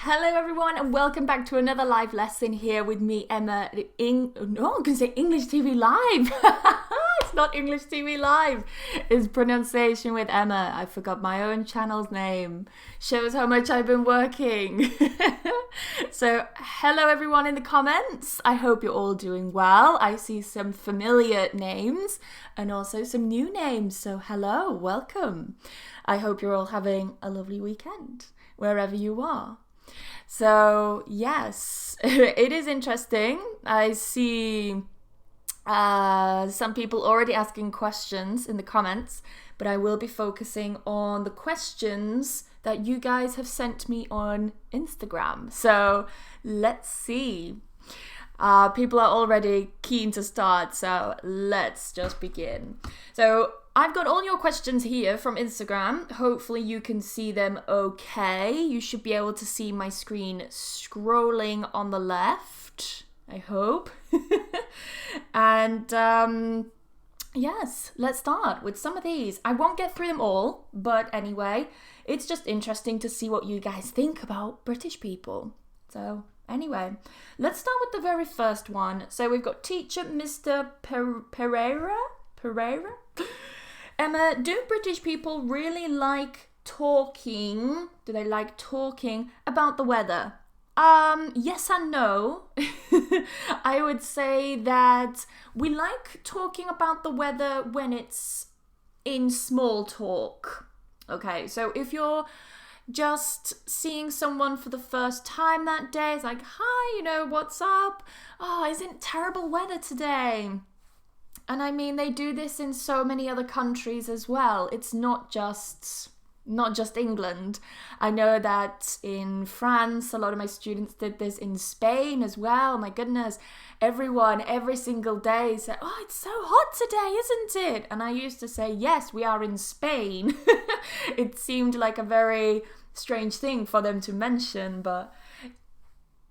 Hello everyone and welcome back to another live lesson here with me, Emma. I'm going to say English TV Live. It's not English TV Live. It's Pronunciation with Emma. I forgot my own channel's name. Shows how much I've been working. So, hello everyone in the comments. I hope you're all doing well. I see some familiar names and also some new names. So, hello, welcome. I hope you're all having a lovely weekend, wherever you are. So, yes, it is interesting. I see some people already asking questions in the comments, but I will be focusing on the questions that you guys have sent me on Instagram. So, let's see. People are already keen to start, so let's just begin. So, I've got all your questions here from Instagram. Hopefully you can see them okay. You should be able to see my screen scrolling on the left, I hope. And yes, let's start with some of these. I won't get through them all, but anyway, it's just interesting to see what you guys think about British people. So anyway, let's start with the very first one. So we've got teacher Mr. Pereira? Emma, do British people really like talking? Do they like talking about the weather? Yes and no. I would say that we like talking about the weather when it's in small talk. Okay, so if you're just seeing someone for the first time that day, it's like, hi, what's up? Oh, isn't terrible weather today? And I mean, they do this in so many other countries as well. It's not just England. I know that in France, a lot of my students did this in Spain as well. My goodness, everyone, every single day said, oh, it's so hot today, isn't it? And I used to say, yes, we are in Spain. It seemed like a very strange thing for them to mention, but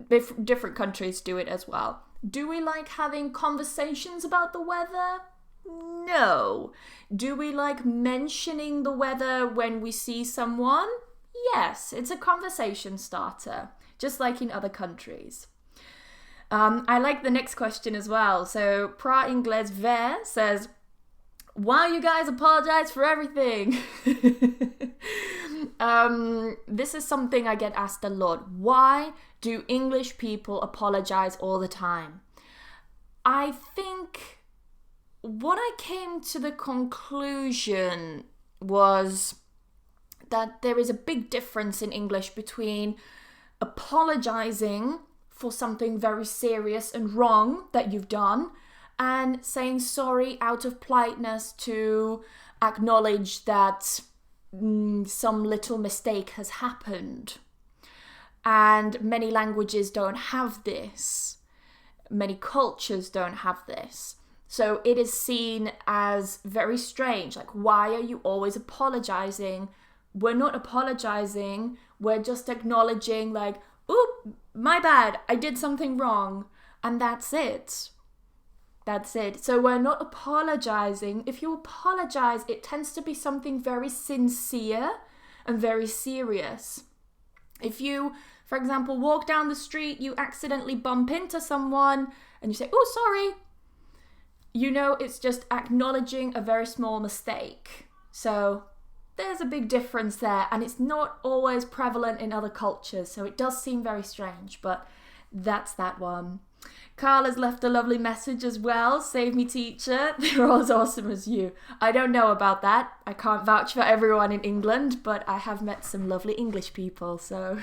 different countries do it as well. Do we like having conversations about the weather? No. Do we like mentioning the weather when we see someone? Yes, it's a conversation starter, just like in other countries. I like the next question as well. So, Pra Ingles Ver says, why you guys apologize for everything? This is something I get asked a lot. Why do English people apologize all the time? I think what I came to the conclusion was that there is a big difference in English between apologizing for something very serious and wrong that you've done and saying sorry out of politeness to acknowledge that some little mistake has happened. And many languages don't have this. Many cultures don't have this. So it is seen as very strange. Like, why are you always apologizing? We're not apologizing. We're just acknowledging like, oop, my bad. I did something wrong. And that's it. That's it. So we're not apologizing. If you apologize, it tends to be something very sincere and very serious. If you, for example, walk down the street, you accidentally bump into someone and you say, oh, sorry. It's just acknowledging a very small mistake. So there's a big difference there, and it's not always prevalent in other cultures. So it does seem very strange, but that's that one. Carl has left a lovely message as well. Save me, teacher. They're all as awesome as you. I don't know about that. I can't vouch for everyone in England, but I have met some lovely English people. So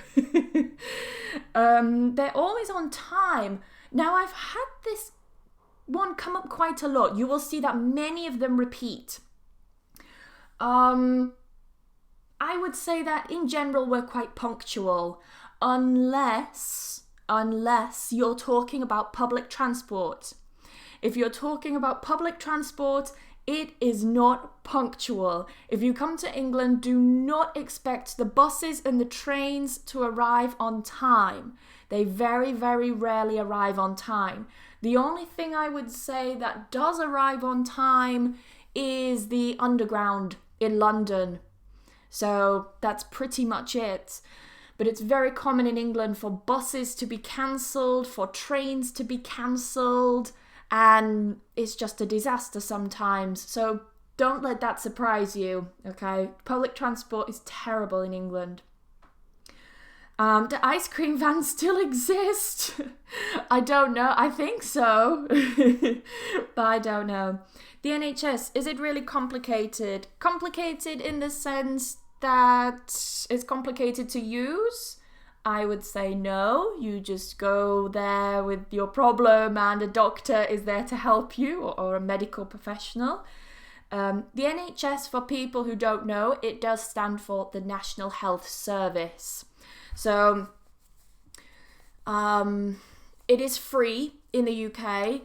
they're always on time. Now, I've had this one come up quite a lot. You will see that many of them repeat. I would say that in general we're quite punctual, unless you're talking about public transport. If you're talking about public transport, it is not punctual. If you come to England, do not expect the buses and the trains to arrive on time. They very, very rarely arrive on time. The only thing I would say that does arrive on time is the Underground in London. So that's pretty much it. but it's very common in England for buses to be cancelled, for trains to be cancelled, and it's just a disaster sometimes. So don't let that surprise you, okay? Public transport is terrible in England. Do ice cream vans still exist? I don't know. I think so, but I don't know. The NHS, is it really complicated? Complicated in the sense that it's complicated to use? I would say no. You just go there with your problem and a doctor is there to help you, or a medical professional. The NHS, for people who don't know, it does stand for the National Health Service. So it is free in the UK,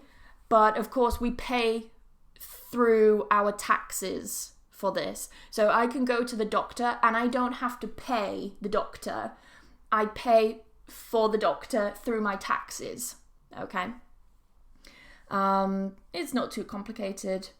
but of course we pay through our taxes for this. So I can go to the doctor and I don't have to pay the doctor. I pay for the doctor through my taxes, okay? It's not too complicated.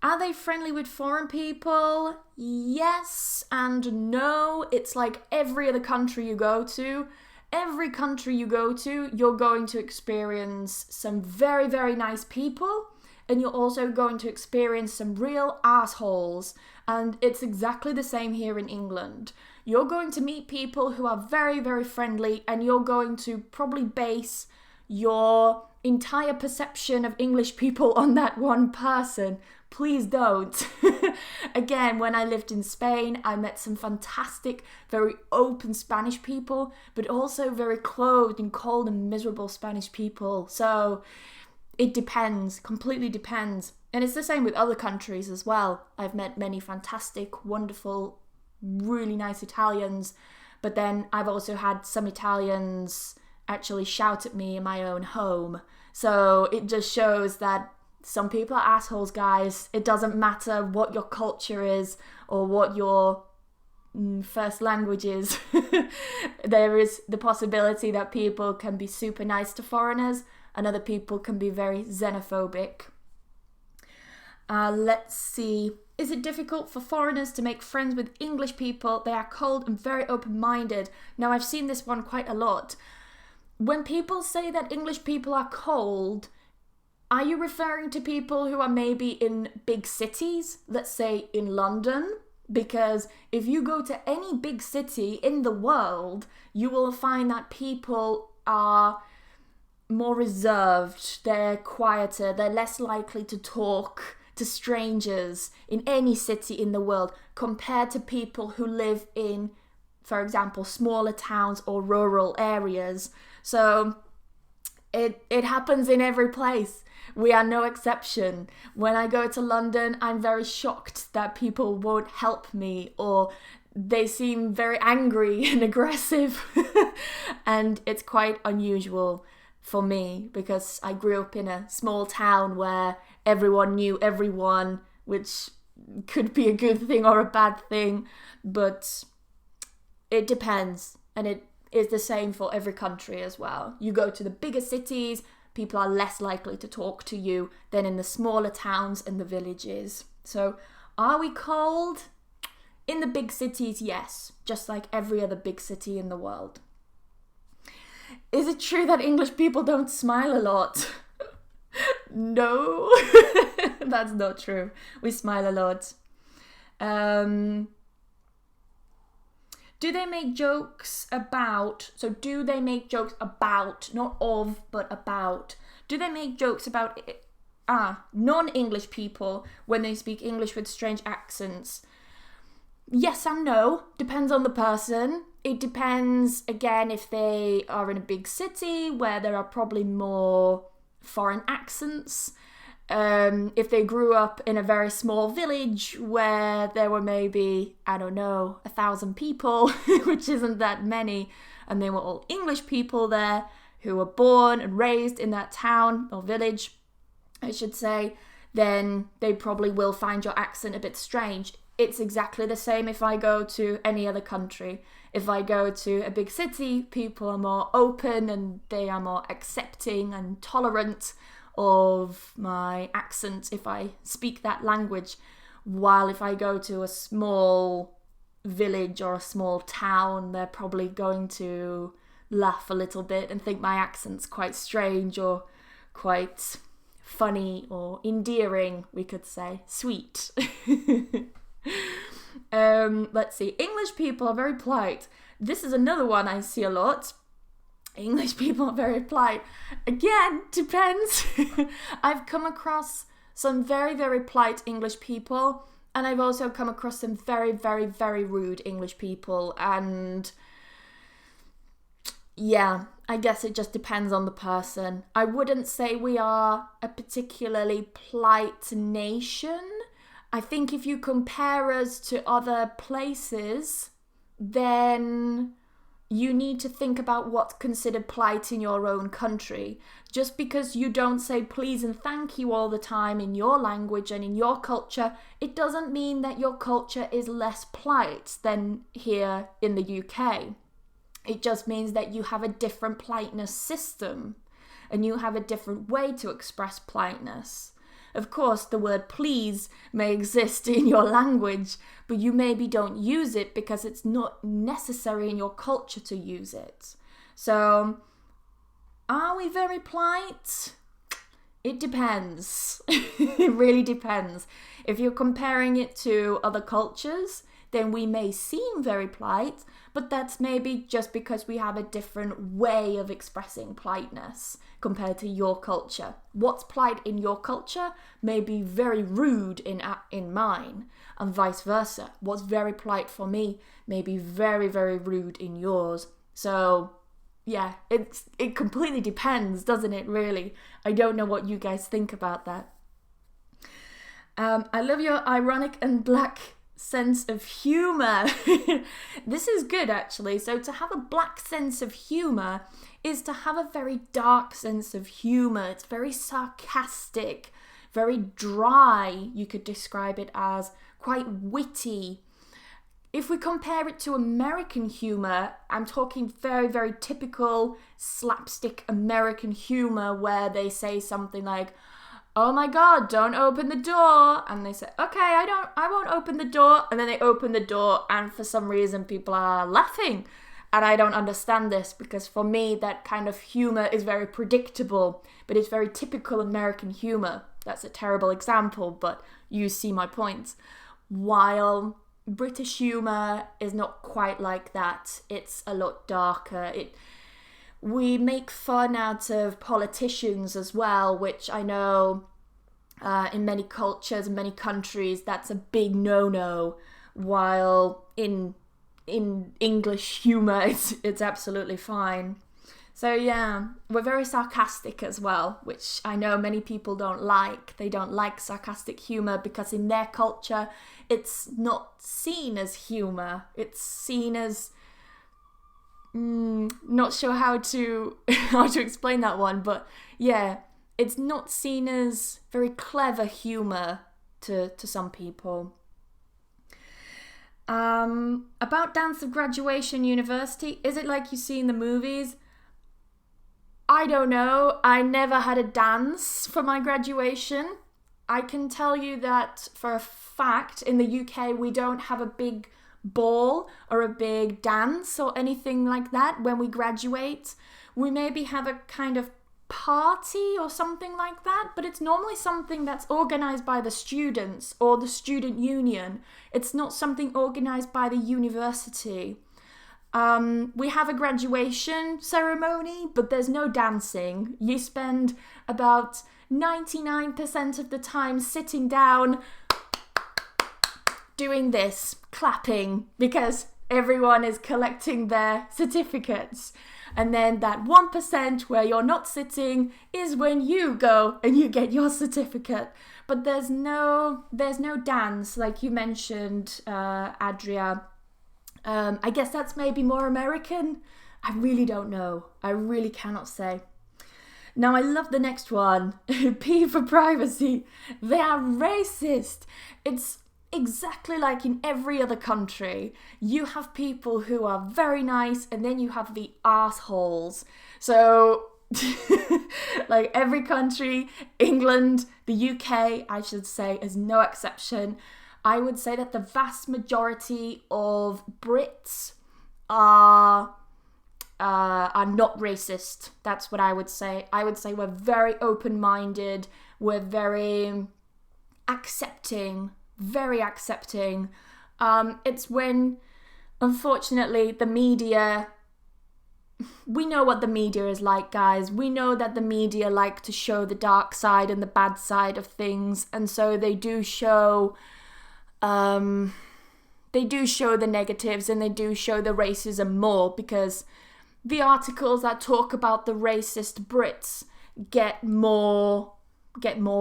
Are they friendly with foreign people? Yes and no. It's like every other country you go to. Every country you go to, you're going to experience some very, very nice people. And you're also going to experience some real assholes. And it's exactly the same here in England. You're going to meet people who are very, very friendly. And you're going to probably base your entire perception of English people on that one person. Please don't. Again, when I lived in Spain, I met some fantastic, very open Spanish people, but also very closed and cold and miserable Spanish people. So it depends, completely depends. And it's the same with other countries as well. I've met many fantastic, wonderful, really nice Italians, but then I've also had some Italians actually shout at me in my own home. So it just shows that some people are assholes, guys. It doesn't matter what your culture is or what your first language is. There is the possibility that people can be super nice to foreigners and other people can be very xenophobic. Let's see. Is it difficult for foreigners to make friends with English people? They are cold and very open-minded. Now, I've seen this one quite a lot. When people say that English people are cold, are you referring to people who are maybe in big cities? Let's say in London? Because if you go to any big city in the world, you will find that people are more reserved, they're quieter, they're less likely to talk to strangers in any city in the world compared to people who live in, for example, smaller towns or rural areas. So it happens in every place. We are no exception. When I go to London, I'm very shocked that people won't help me or they seem very angry and aggressive. And it's quite unusual for me because I grew up in a small town where everyone knew everyone, which could be a good thing or a bad thing, but it depends. And it is the same for every country as well. You go to the bigger cities, people are less likely to talk to you than in the smaller towns and the villages. So, are we cold? In the big cities, yes, just like every other big city in the world. Is it true that English people don't smile a lot? No, that's not true. We smile a lot. Do they make jokes about, do they make jokes about, not of, but about, do they make jokes about non-English people when they speak English with strange accents? Yes and no, depends on the person. It depends, again, if they are in a big city where there are probably more foreign accents. If they grew up in a very small village where there were maybe, 1,000 people, which isn't that many, and they were all English people there who were born and raised in that town or village, I should say, then they probably will find your accent a bit strange. It's exactly the same if I go to any other country. If I go to a big city, people are more open and they are more accepting and tolerant of my accent if I speak that language. While if I go to a small village or a small town, they're probably going to laugh a little bit and think my accent's quite strange or quite funny or endearing, we could say. Sweet. Let's see. English people are very polite. This is another one I see a lot. English people are very polite. Again, depends. I've come across some very, very polite English people, and I've also come across some very, very, very rude English people. And yeah, I guess it just depends on the person. I wouldn't say we are a particularly polite nation. I think if you compare us to other places, then you need to think about what's considered polite in your own country. Just because you don't say please and thank you all the time in your language and in your culture, it doesn't mean that your culture is less polite than here in the UK. It just means that you have a different politeness system and you have a different way to express politeness. Of course, the word please may exist in your language, but you maybe don't use it because it's not necessary in your culture to use it. So, are we very polite? It depends. It really depends. If you're comparing it to other cultures, then we may seem very polite, but that's maybe just because we have a different way of expressing politeness compared to your culture. What's polite in your culture may be very rude in mine, and vice versa. What's very polite for me may be very, very rude in yours. So yeah, it completely depends, doesn't it, really? I don't know what you guys think about that. I love your ironic and black sense of humor. This is good, actually. So to have a black sense of humor is to have a very dark sense of humor. It's very sarcastic, very dry, you could describe it as, quite witty. If we compare it to American humor, I'm talking very, very typical slapstick American humor where they say something like, oh my God, don't open the door. And they say, okay, I won't open the door. And then they open the door and for some reason people are laughing. And I don't understand this because for me, that kind of humor is very predictable, but it's very typical American humor. That's a terrible example, but you see my point. While British humor is not quite like that. It's a lot darker. We make fun out of politicians as well, which I know in many cultures, in many countries, that's a big no-no. While in English humour, it's absolutely fine. So yeah, we're very sarcastic as well, which I know many people don't like. They don't like sarcastic humour because in their culture, it's not seen as humour. It's seen as not sure how to explain that one, but yeah, it's not seen as very clever humour to some people. About dance of graduation university, is it like you see in the movies? I don't know. I never had a dance for my graduation. I can tell you that for a fact, in the UK, we don't have a big ball or a big dance or anything like that when we graduate. We maybe have a kind of party or something like that, but it's normally something that's organised by the students or the student union. It's not something organised by the university. We have a graduation ceremony, but there's no dancing. You spend about 99% of the time sitting down doing this, clapping, because everyone is collecting their certificates. And then that 1% where you're not sitting is when you go and you get your certificate. But there's no dance, like you mentioned, Adria. I guess that's maybe more American. I really don't know. I really cannot say. Now I love the next one. P for privacy. They are racist. It's exactly like in every other country. You have people who are very nice and then you have the assholes. So like every country, England, the UK, I should say, is no exception. I would say that the vast majority of Brits are not racist. That's what I would say. I would say we're very open-minded. We're very accepting, very accepting. It's when, unfortunately, the media... We know what the media is like, guys. We know that the media like to show the dark side and the bad side of things. And so they do show... the negatives, and they do show the racism more, because the articles that talk about the racist Brits get more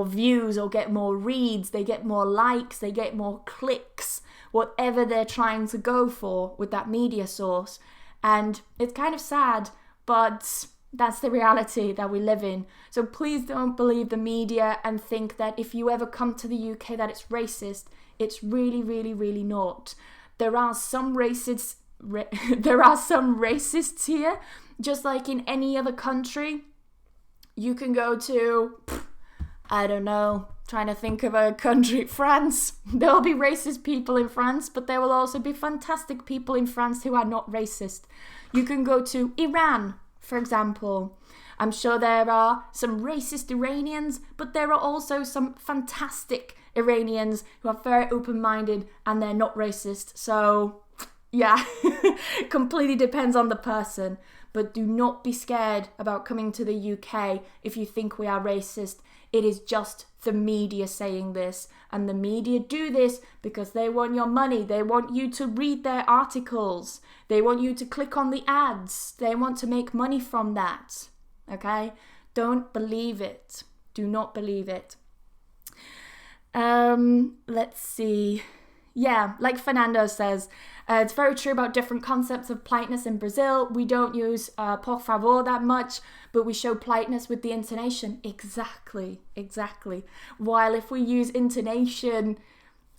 views or get more reads, they get more likes, they get more clicks, whatever they're trying to go for with that media source. And it's kind of sad, but that's the reality that we live in. So please don't believe the media and think that if you ever come to the UK that it's racist. It's really, really, really not. There are some racists here, just like in any other country. You can go to, I don't know, trying to think of a country, France. There will be racist people in France, but there will also be fantastic people in France who are not racist. You can go to Iran, for example. I'm sure there are some racist Iranians, but there are also some fantastic Iranians who are very open-minded and they're not racist. So, yeah, completely depends on the person. But do not be scared about coming to the UK if you think we are racist. It is just the media saying this. And the media do this because they want your money. They want you to read their articles. They want you to click on the ads. They want to make money from that. Okay? Don't believe it. Do not believe it. Let's see. Yeah, like Fernando says, it's very true about different concepts of politeness in Brazil. We don't use por favor that much, but we show politeness with the intonation. Exactly. While if we use intonation,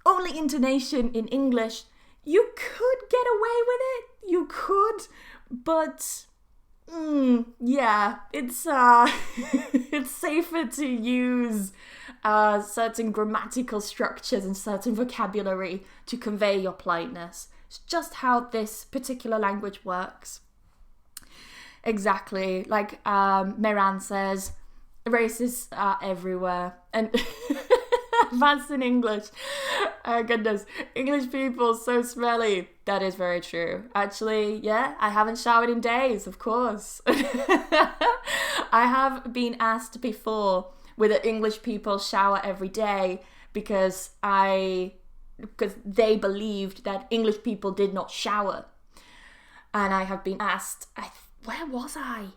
only intonation in English, you could get away with it. You could, but yeah, it's it's safer to use certain grammatical structures and certain vocabulary to convey your politeness. It's just how this particular language works. Exactly. Like Meran says, racists are everywhere. And advanced in English. Oh goodness. English people so smelly. That is very true. Actually, yeah, I haven't showered in days, of course. I have been asked before whether English people shower every day because they believed that English people did not shower. And I have been asked, where was I?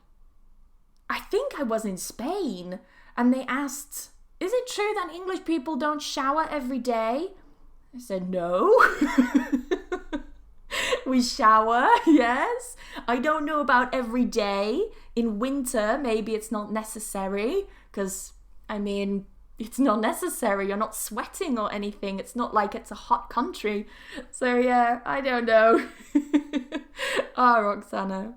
I think I was in Spain. And they asked, is it true that English people don't shower every day? I said, no. We shower, yes. I don't know about every day. In winter, maybe it's not necessary because, I mean, it's not necessary. You're not sweating or anything. It's not like it's a hot country. So, yeah, I don't know. Roxana.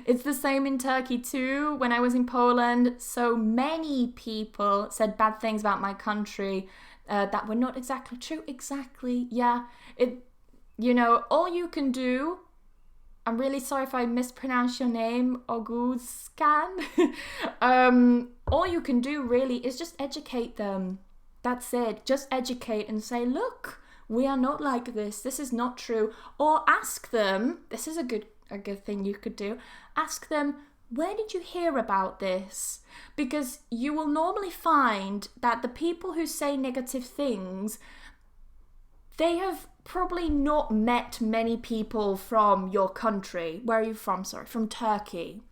It's the same in Turkey too. When I was in Poland, so many people said bad things about my country that were not exactly true. Exactly, yeah. All you can do, I'm really sorry if I mispronounce your name, Oguzcan. All you can do really is just educate them. That's it. Just educate and say, look, we are not like this. This is not true. Or ask them, this is a good thing you could do. Ask them, where did you hear about this? Because you will normally find that the people who say negative things, they have probably not met many people from your country. Where are you from? Sorry, from Turkey.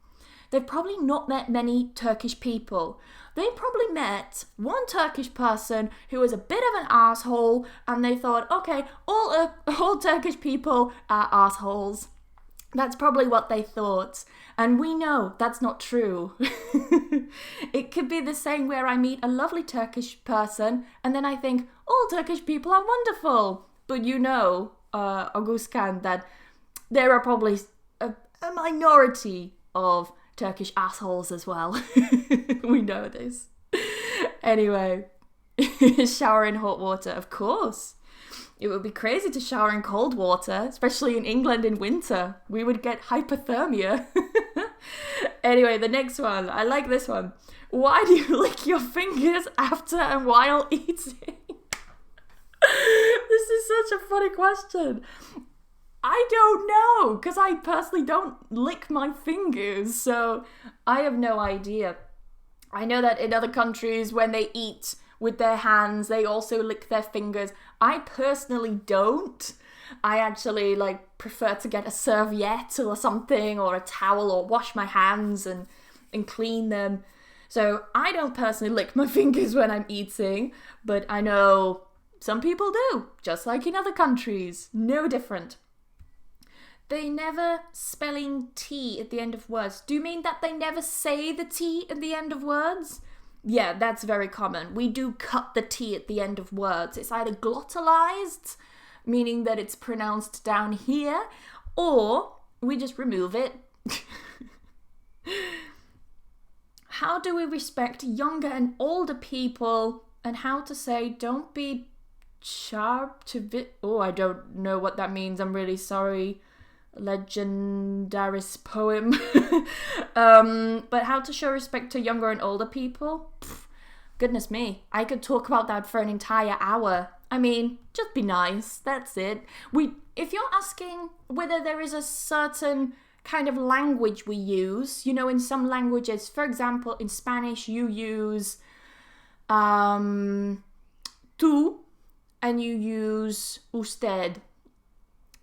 They've probably not met many Turkish people. They probably met one Turkish person who was a bit of an asshole, and they thought, okay, all Turkish people are assholes. That's probably what they thought. And we know that's not true. It could be the same where I meet a lovely Turkish person and then I think, all Turkish people are wonderful. But Auguskan, that there are probably a minority of Turkish assholes as well. We know this. Anyway. Shower in hot water, of course. It would be crazy to shower in cold water, especially in England in winter. We would get hypothermia. Anyway, the next one. I like this one. Why do you lick your fingers after and while eating? This is such a funny question. I don't know, because I personally don't lick my fingers, so I have no idea. I know that in other countries, when they eat with their hands, they also lick their fingers. I personally don't. I actually prefer to get a serviette or something, or a towel, or wash my hands and clean them. So I don't personally lick my fingers when I'm eating, but I know some people do, just like in other countries. No different. They never spelling T at the end of words. Do you mean that they never say the T at the end of words? Yeah, that's very common. We do cut the T at the end of words. It's either glottalized, meaning that it's pronounced down here, or we just remove it. How do we respect younger and older people, and how to say don't be sharp to oh, I don't know what that means. I'm really sorry. Legendaris poem. But how to show respect to younger and older people? Pff, goodness me, I could talk about that for an entire hour. I mean, just be nice, that's it. If you're asking whether there is a certain kind of language we use, in some languages, for example, in Spanish you use tú and you use usted.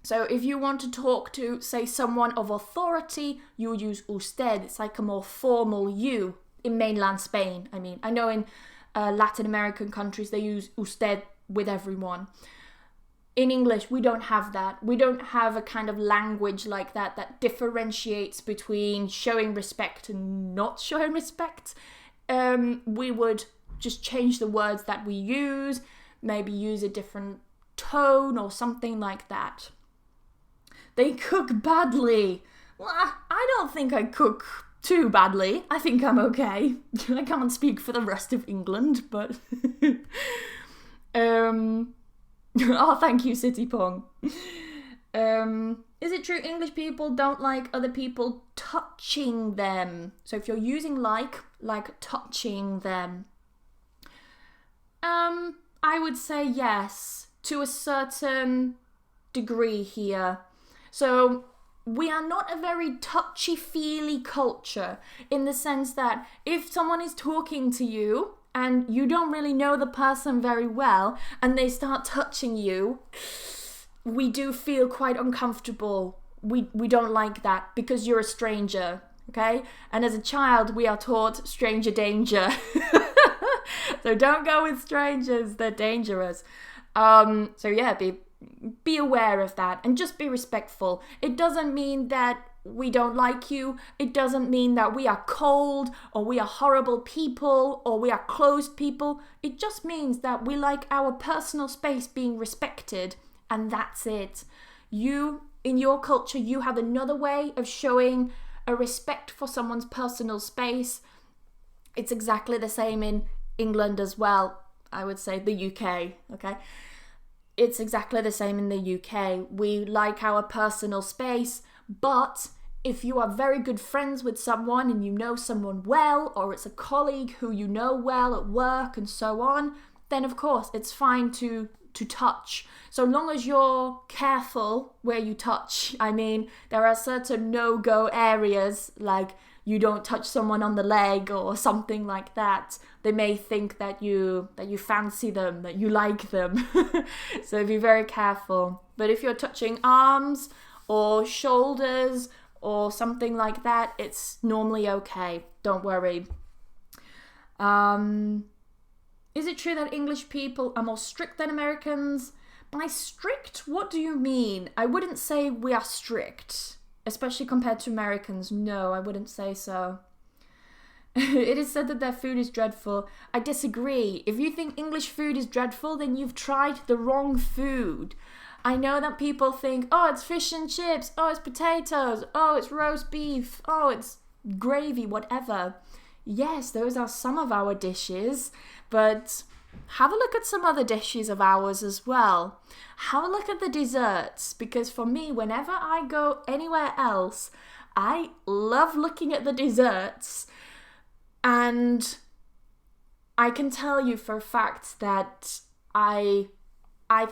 So if you want to talk to, say, someone of authority, you would use usted. It's like a more formal you in mainland Spain. I mean, I know in Latin American countries they use usted with everyone. In English, we don't have that. We don't have a kind of language like that differentiates between showing respect and not showing respect. We would just change the words that we use, maybe use a different tone or something like that. They cook badly. Well, I don't think I cook too badly. I think I'm okay. I can't speak for the rest of England, but... Oh, thank you, City Pong. Is it true English people don't like other people touching them? So if you're using like touching them. I would say yes, to a certain degree here. So we are not a very touchy-feely culture in the sense that if someone is talking to you and you don't really know the person very well and they start touching you, we do feel quite uncomfortable. We don't like that because you're a stranger, okay? And as a child, we are taught stranger danger. So don't go with strangers, they're dangerous. So yeah, be aware of that and just be respectful. It doesn't mean that we don't like you. It doesn't mean that we are cold or we are horrible people or we are closed people. It just means that we like our personal space being respected, and that's it. You, in your culture, you have another way of showing a respect for someone's personal space. It's exactly the same in England as well. I would say the UK, okay? It's exactly the same in the UK. We like our personal space, but if you are very good friends with someone and you know someone well, or it's a colleague who you know well at work and so on, then of course it's fine to touch. So long as you're careful where you touch. I mean, there are certain no-go areas, like you don't touch someone on the leg or something like that. They may think that you fancy them, that you like them. So be very careful. But if you're touching arms or shoulders or something like that, it's normally okay. Don't worry. Is it true that English people are more strict than Americans? By strict, what do you mean? I wouldn't say we are strict, especially compared to Americans. No, I wouldn't say so. It is said that their food is dreadful. I disagree. If you think English food is dreadful, then you've tried the wrong food. I know that people think, oh, it's fish and chips, oh, it's potatoes, oh, it's roast beef, oh, it's gravy, whatever. Yes, those are some of our dishes, but have a look at some other dishes of ours as well. Have a look at the desserts, because for me, whenever I go anywhere else, I love looking at the desserts, and I can tell you for a fact that I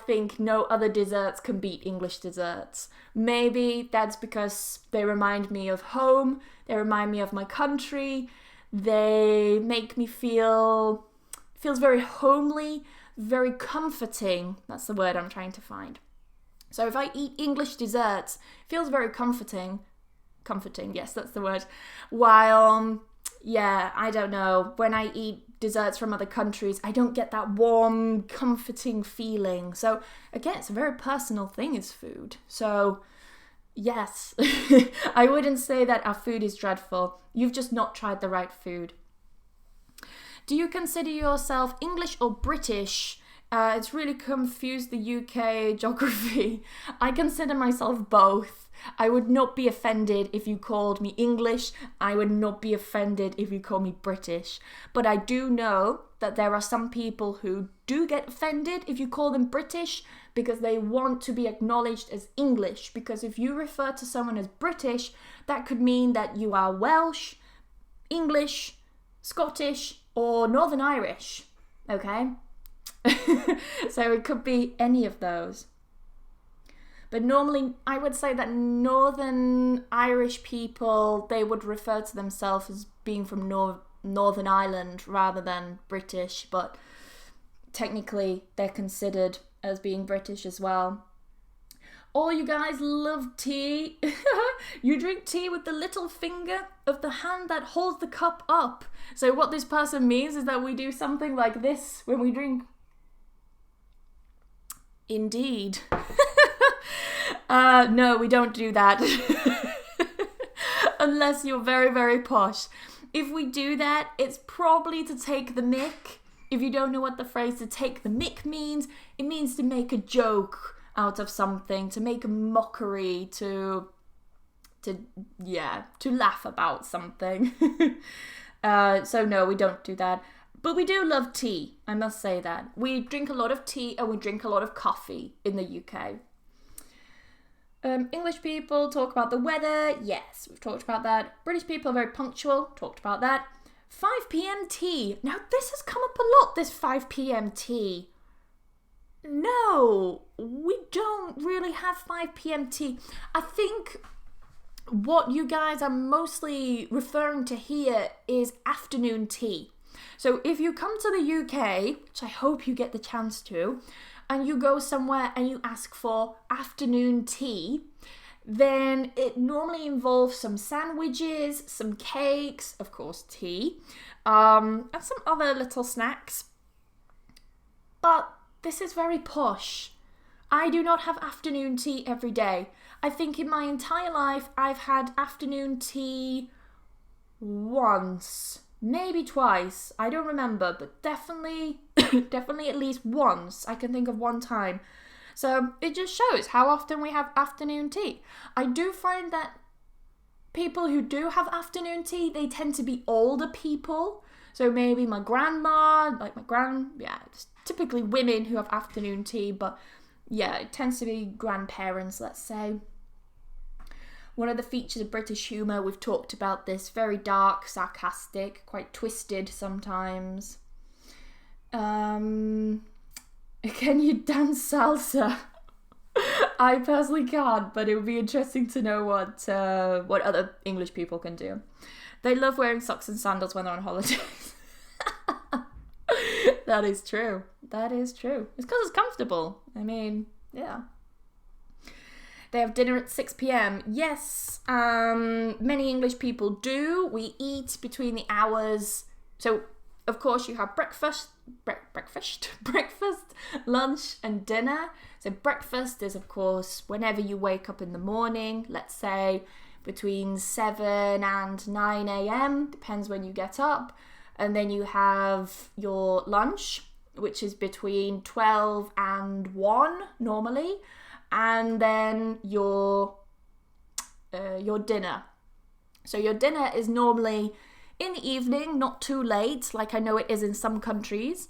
think no other desserts can beat English desserts. Maybe that's because they remind me of home, they remind me of my country, they make me feels very homely, very comforting. That's the word I'm trying to find. So if I eat English desserts, it feels very comforting, yes, that's the word. While, I don't know, when I eat desserts from other countries, I don't get that warm, comforting feeling. So again, it's a very personal thing, is food. So yes, I wouldn't say that our food is dreadful. You've just not tried the right food. Do you consider yourself English or British? It's really confused the UK geography. I consider myself both. I would not be offended if you called me English. I would not be offended if you call me British. But I do know that there are some people who do get offended if you call them British, because they want to be acknowledged as English. Because if you refer to someone as British, that could mean that you are Welsh, English, Scottish, or Northern Irish, okay? So it could be any of those. But normally, I would say that Northern Irish people, they would refer to themselves as being from Northern Ireland rather than British, but technically they're considered as being British as well. All you guys love tea. You drink tea with the little finger of the hand that holds the cup up. So what this person means is that we do something like this when we drink. Indeed. No, we don't do that. Unless you're very, very posh. If we do that, it's probably to take the mick. If you don't know what the phrase to take the mick means, it means to make a joke out of something, to make a mockery, to laugh about something. So no, we don't do that. But we do love tea, I must say that. We drink a lot of tea and we drink a lot of coffee in the UK. English people talk about the weather. Yes, we've talked about that. British people are very punctual. Talked about that. 5 p.m. tea. Now, this has come up a lot, this 5 p.m. tea. No, we don't really have 5 p.m. tea. I think what you guys are mostly referring to here is afternoon tea. So if you come to the UK, which I hope you get the chance to, and you go somewhere and you ask for afternoon tea, then it normally involves some sandwiches, some cakes, of course tea, and some other little snacks. But this is very posh. I do not have afternoon tea every day. I think in my entire life I've had afternoon tea once, maybe twice. I don't remember, but definitely at least once. I can think of one time. So it just shows how often we have afternoon tea. I do find that people who do have afternoon tea, they tend to be older people. So maybe my grandma, it's typically women who have afternoon tea, but yeah, it tends to be grandparents, let's say. One of the features of British humour, we've talked about this, very dark, sarcastic, quite twisted sometimes. Can you dance salsa? I personally can't, but it would be interesting to know what other English people can do. They love wearing socks and sandals when they're on holidays. That is true. That is true. It's because it's comfortable. I mean, yeah. They have dinner at 6 p.m. Yes, many English people do. We eat between the hours. So, of course, you have breakfast, lunch, and dinner. So breakfast is, of course, whenever you wake up in the morning. Let's say between 7 and 9 a.m. Depends when you get up. And then you have your lunch, which is between 12 and 1 normally. And then your dinner. So your dinner is normally in the evening, not too late, like I know it is in some countries.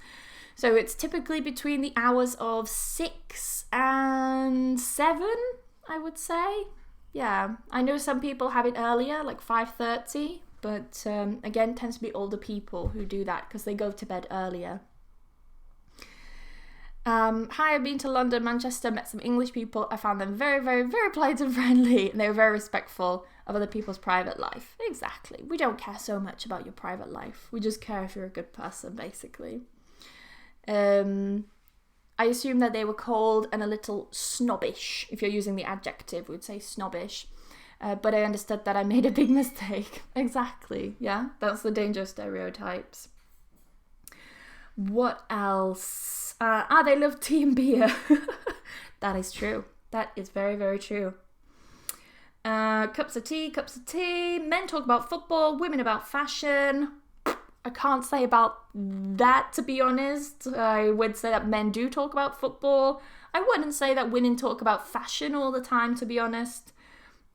So it's typically between the hours of 6 and 7, I would say. Yeah, I know some people have it earlier, like 5:30, but again, it tends to be older people who do that because they go to bed earlier. Hi, I've been to London, Manchester, met some English people. I found them very, very, very polite and friendly, and they were very respectful of other people's private life. Exactly. We don't care so much about your private life. We just care if you're a good person, basically. I assume that they were cold and a little snobbish. If you're using the adjective, we'd say snobbish. But I understood that I made a big mistake. Exactly. Yeah, that's the danger of stereotypes. What else? They love tea and beer. That is true. That is very, very true. Cups of tea. Men talk about football, women about fashion. I can't say about that, to be honest. I would say that men do talk about football. I wouldn't say that women talk about fashion all the time, to be honest.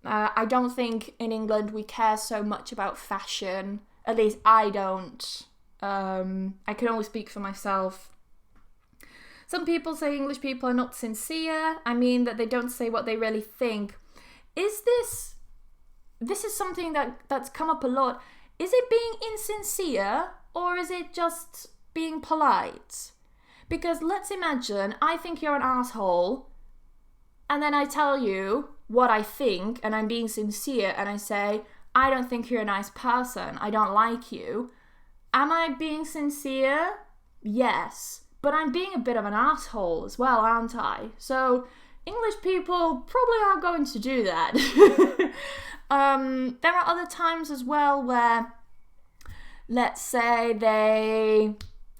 I don't think in England we care so much about fashion. At least I don't. I can only speak for myself. Some people say English people are not sincere. I mean that they don't say what they really think. Is this is something that's come up a lot. Is it being insincere or is it just being polite? Because let's imagine I think you're an asshole and then I tell you what I think and I'm being sincere and I say, I don't think you're a nice person. I don't like you. Am I being sincere? Yes. But I'm being a bit of an asshole as well, aren't I? So English people probably aren't going to do that. There are other times as well where, let's say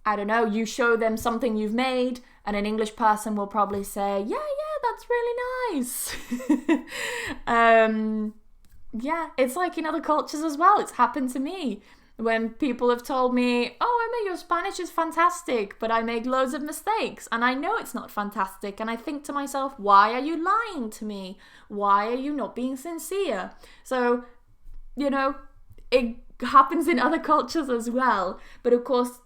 I don't know, you show them something you've made and an English person will probably say, yeah, that's really nice. Yeah, it's like in other cultures as well. It's happened to me. When people have told me, oh, Emma, your Spanish is fantastic, but I make loads of mistakes and I know it's not fantastic. And I think to myself, why are you lying to me? Why are you not being sincere? So, it happens in other cultures as well. But of course,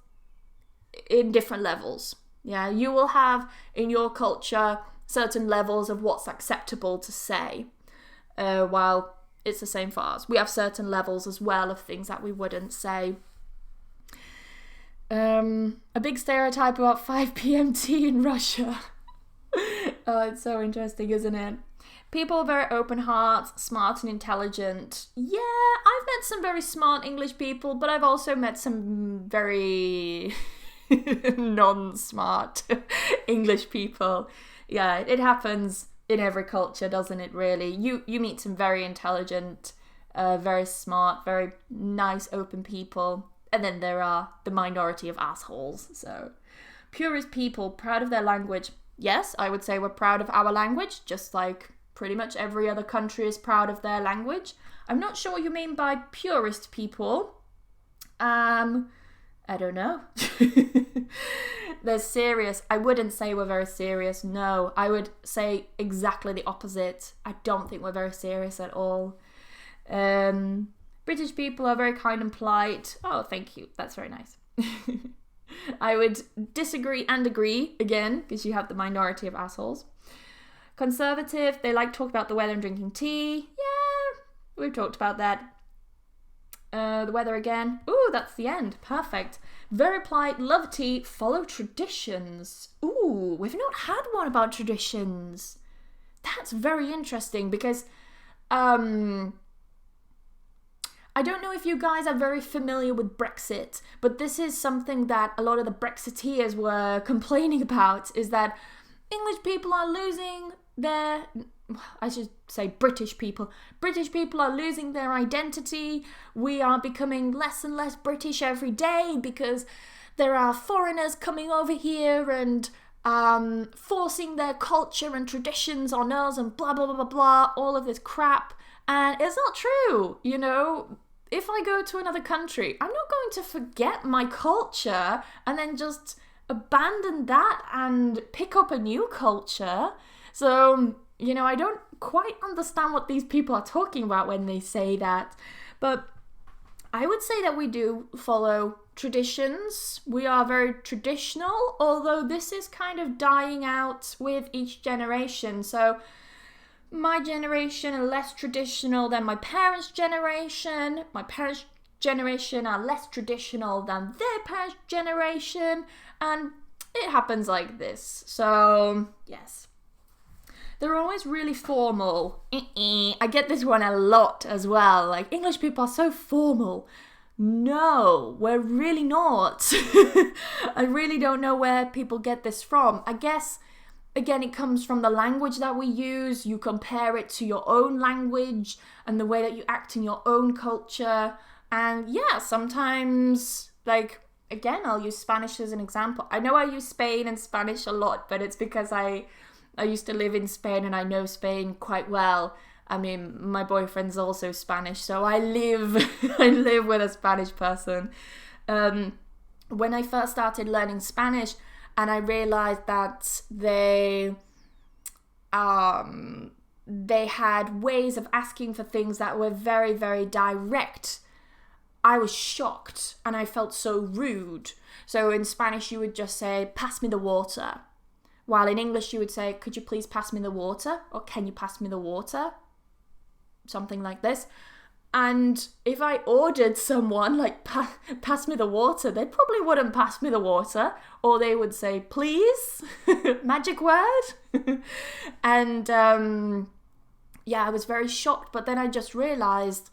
in different levels. Yeah, you will have in your culture certain levels of what's acceptable to say, while it's the same for us. We have certain levels as well of things that we wouldn't say. A big stereotype about 5 p.m. tea in Russia. Oh, it's so interesting, isn't it? People are very open hearts, smart and intelligent. Yeah, I've met some very smart English people, but I've also met some very non-smart English people. Yeah, it happens in every culture, doesn't it, really? You meet some very intelligent, very smart, very nice, open people. And then there are the minority of assholes. So, purist people, proud of their language. Yes, I would say we're proud of our language, just like pretty much every other country is proud of their language. I'm not sure what you mean by purist people. I don't know. They're serious. I wouldn't say we're very serious. No, I would say exactly the opposite. I don't think we're very serious at all. British people are very kind and polite. Oh, thank you. That's very nice. I would disagree and agree again, because you have the minority of assholes. Conservative, they like to talk about the weather and drinking tea. Yeah, we've talked about that. The weather again. Ooh, that's the end. Perfect. Very polite, love tea, follow traditions. Ooh, we've not had one about traditions. That's very interesting because I don't know if you guys are very familiar with Brexit, but this is something that a lot of the Brexiteers were complaining about, is that English people are losing their... I should say British people. British people are losing their identity. We are becoming less and less British every day because there are foreigners coming over here and forcing their culture and traditions on us and blah, blah, blah, blah, blah, all of this crap. And it's not true, If I go to another country, I'm not going to forget my culture and then just abandon that and pick up a new culture. So... I don't quite understand what these people are talking about when they say that. But I would say that we do follow traditions. We are very traditional, although this is kind of dying out with each generation. So my generation are less traditional than my parents' generation. My parents' generation are less traditional than their parents' generation. And it happens like this. So, yes. They're always really formal. I get this one a lot as well. Like, English people are so formal. No, we're really not. I really don't know where people get this from. I guess, again, it comes from the language that we use. You compare it to your own language and the way that you act in your own culture. And yeah, sometimes, like, again, I'll use Spanish as an example. I know I use Spain and Spanish a lot, but it's because I used to live in Spain and I know Spain quite well. I mean, my boyfriend's also Spanish, so I live with a Spanish person. When I first started learning Spanish, and I realized that they had ways of asking for things that were very, very direct, I was shocked and I felt so rude. So in Spanish, you would just say, pass me the water. While in English, you would say, could you please pass me the water? Or can you pass me the water? Something like this. And if I ordered someone, like, pass me the water, they probably wouldn't pass me the water. Or they would say, please, magic word. And yeah, I was very shocked. But then I just realized,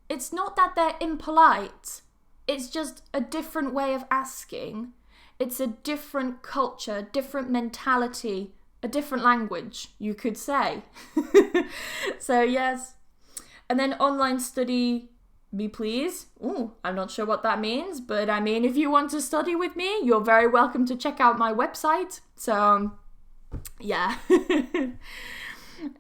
it's not that they're impolite. It's just a different way of asking. It's a different culture, different mentality, a different language, you could say. So yes. And then online study me please. Ooh, I'm not sure what that means, but I mean, if you want to study with me, you're very welcome to check out my website. So yeah.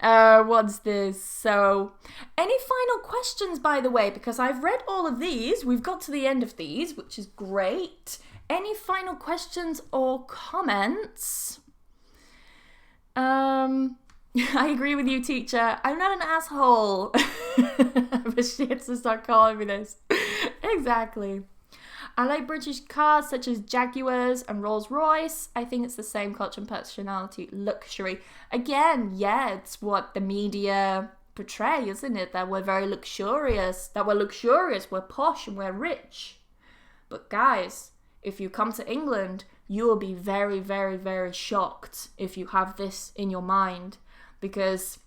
What's this? So, any final questions, by the way? Because I've read all of these. We've got to the end of these, which is great. Any final questions or comments? I agree with you, teacher. I'm not an asshole. But she has to start calling me this. Exactly. I like British cars such as Jaguars and Rolls-Royce. I think it's the same culture and personality. Luxury. Again, yeah, it's what the media portray, isn't it? That we're very luxurious. We're posh and we're rich. But guys, if you come to England, you will be very, very, very shocked if you have this in your mind. Because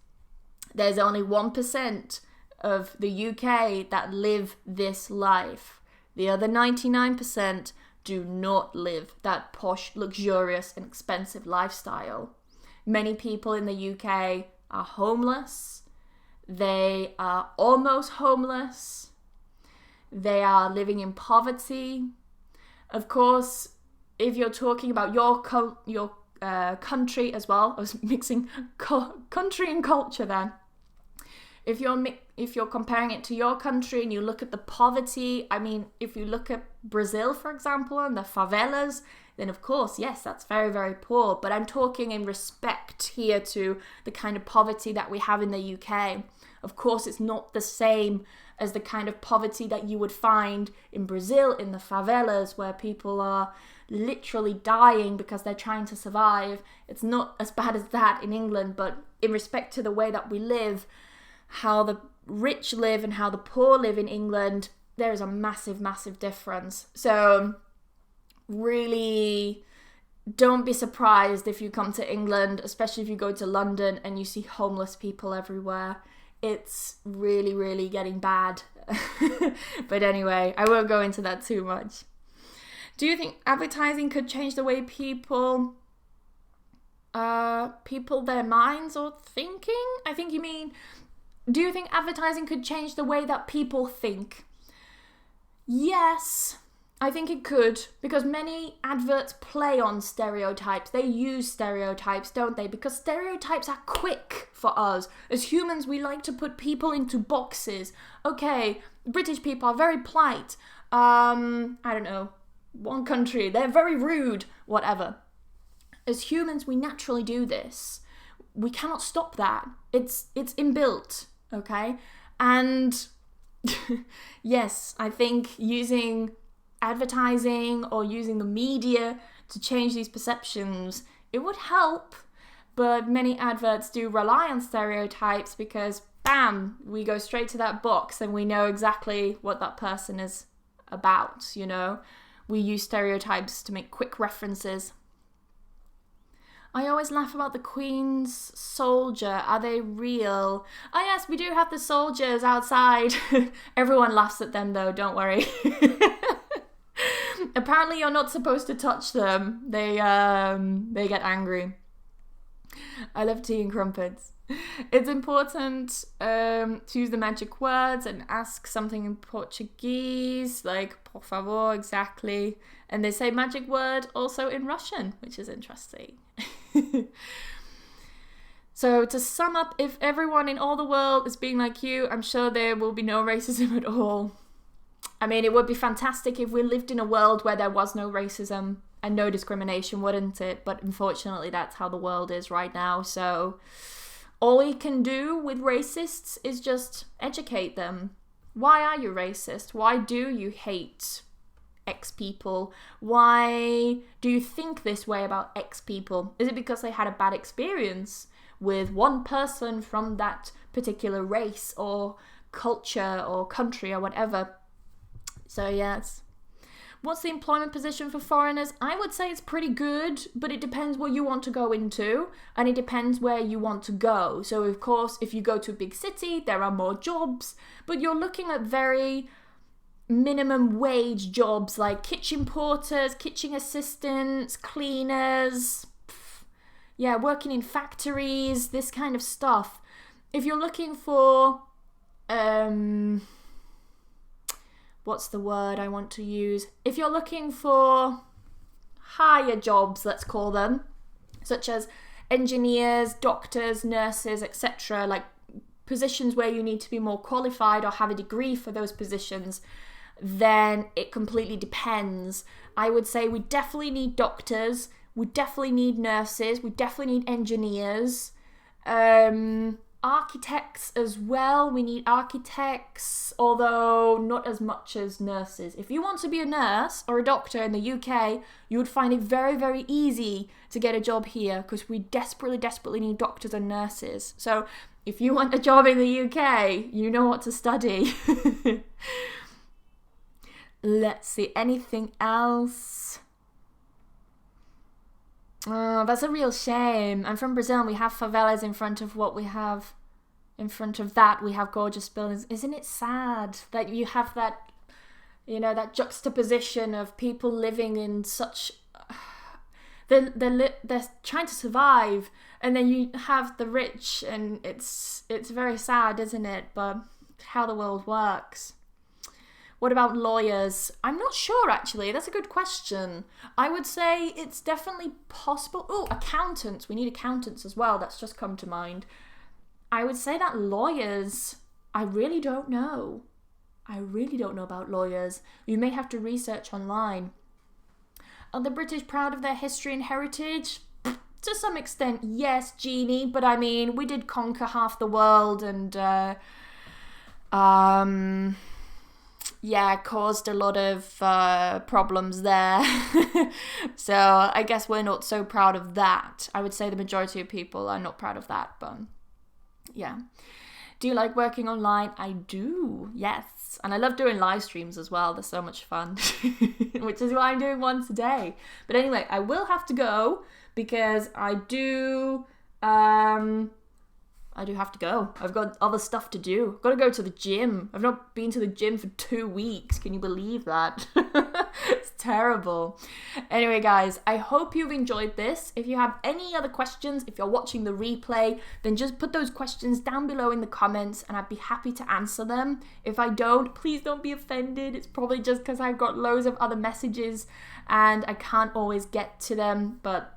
there's only 1% of the UK that live this life. The other 99% do not live that posh, luxurious and expensive lifestyle. Many people in the UK are homeless. They are almost homeless. They are living in poverty. Of course, if you're talking about your country as well, I was mixing country and culture then. If you're comparing it to your country and you look at the poverty, I mean, if you look at Brazil, for example, and the favelas, then of course, yes, that's very, very poor. But I'm talking in respect here to the kind of poverty that we have in the UK. Of course, it's not the same as the kind of poverty that you would find in Brazil, in the favelas, where people are literally dying because they're trying to survive. It's not as bad as that in England, but in respect to the way that we live, how the rich live and how the poor live in England, there is a massive, massive difference. So really don't be surprised if you come to England, especially if you go to London and you see homeless people everywhere. It's really, really getting bad. But anyway, I won't go into that too much. Do you think advertising could change the way people their minds or thinking? I think you mean, do you think advertising could change the way that people think? Yes, I think it could, because many adverts play on stereotypes. They use stereotypes, don't they? Because stereotypes are quick for us. As humans, we like to put people into boxes. Okay, British people are very polite. I don't know, one country, they're very rude, whatever. As humans, we naturally do this. We cannot stop that. It's inbuilt, okay? And Yes, I think using advertising or using the media to change these perceptions, it would help, but many adverts do rely on stereotypes because, bam, we go straight to that box and we know exactly what that person is about, you know? We use stereotypes to make quick references. I always laugh about the Queen's soldier. Are they real? Oh yes, we do have the soldiers outside. Everyone laughs at them though, don't worry. Apparently you're not supposed to touch them. They get angry. I love tea and crumpets. It's important to use the magic words and ask something in Portuguese, like por favor, exactly. And they say magic word also in Russian, which is interesting. So to sum up, if everyone in all the world is being like you, I'm sure there will be no racism at all. I mean, it would be fantastic if we lived in a world where there was no racism and no discrimination, wouldn't it? But unfortunately, that's how the world is right now. So all we can do with racists is just educate them. Why are you racist? Why do you hate X people? Why do you think this way about X people? Is it because they had a bad experience with one person from that particular race or culture or country or whatever? So yes. What's the employment position for foreigners? I would say it's pretty good, but it depends what you want to go into and it depends where you want to go. So of course, if you go to a big city, there are more jobs, but you're looking at very minimum wage jobs like kitchen porters, kitchen assistants, cleaners, working in factories, this kind of stuff. If you're looking for, what's the word I want to use? If you're looking for higher jobs, let's call them, such as engineers, doctors, nurses, etc., like positions where you need to be more qualified or have a degree for those positions, then it completely depends. I would say we definitely need doctors, we definitely need nurses, we definitely need engineers, architects as well. We need architects, although not as much as nurses. If you want to be a nurse or a doctor in the UK, you would find it very, very easy to get a job here because we desperately need doctors and nurses. So if you want a job in the UK, you know what to study. Let's see, anything else? Oh, that's a real shame. I'm from Brazil and we have favelas in front of what we have. In front of that, we have gorgeous buildings. Isn't it sad that you have that, you know, that juxtaposition of people living in such... They're trying to survive, and then you have the rich, and it's very sad, isn't it? But how the world works. What about lawyers? I'm not sure, actually. That's a good question. I would say it's definitely possible. Oh, accountants. We need accountants as well. That's just come to mind. I would say that lawyers, I really don't know. I really don't know about lawyers. You may have to research online. Are the British proud of their history and heritage? To some extent, yes, Jeannie. But I mean, we did conquer half the world and... caused a lot of problems there. So I guess we're not so proud of that. I would say the majority of people are not proud of that, but yeah. Do you like working online? I do, yes. And I love doing live streams as well. They're so much fun, which is why I'm doing one today. But anyway, I will have to go because I do have to go. I've got other stuff to do. I've got to go to the gym. I've not been to the gym for 2 weeks. Can you believe that? It's terrible. Anyway, guys, I hope you've enjoyed this. If you have any other questions, if you're watching the replay, then just put those questions down below in the comments and I'd be happy to answer them. If I don't, please don't be offended. It's probably just because I've got loads of other messages and I can't always get to them, but